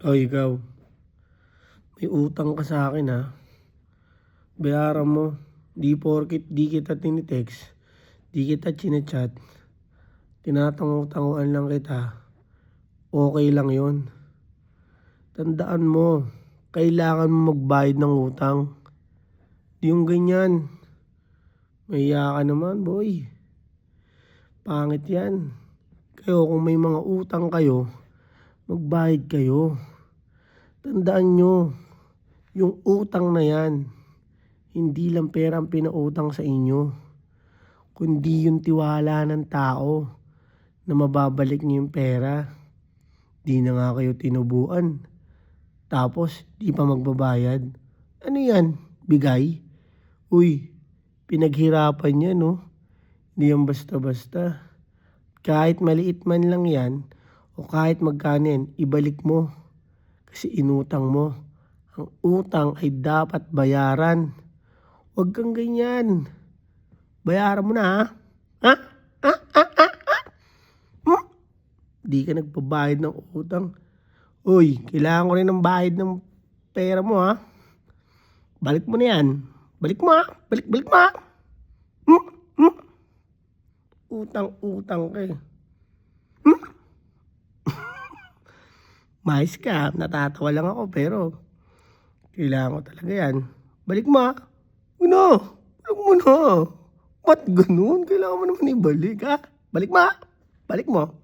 O ikaw, may utang ka sa akin ha. Bayaran mo. Di porkit di kita tinitext, di kita chinachat, tinatango-tanguan lang kita. Okay lang yon. Tandaan mo, kailangan mo magbayad ng utang. Di yung ganyan. Mahiya ka naman, boy. Pangit yan. Kayo, kung may mga utang kayo, magbayad kayo. Tandaan nyo, yung utang na yan, hindi lang pera ang pinautang sa inyo, kundi yung tiwala ng tao na mababalik niyo yung pera. Di na nga kayo tinubuan, tapos di pa magbabayad. Ano yan? Bigay? Uy, pinaghirapan yan, no? Hindi yan basta-basta. Kahit maliit man lang yan, o kahit magkano yan, ibalik mo. Kasi inutang mo. Ang utang ay dapat bayaran. Huwag kang ganyan. Bayaran mo na, ha? Ha? Ha? Ha? Ha? Ha? Hmm? Di ka nagpabayad ng utang. Uy, kailangan ko rin ng bayad ng pera mo, ha? Balik mo na yan. Balik mo, ha? Balik mo, ha? Hmm? Hmm? Utang-utang ka eh. Hmm? Mais ka, natatawa lang ako pero kailangan ko talaga yan. Balik mo, ha? Ano? Balik mo na. Ba't ganun? Kailangan mo naman ibalik, ha? Balik mo, ha? Balik mo.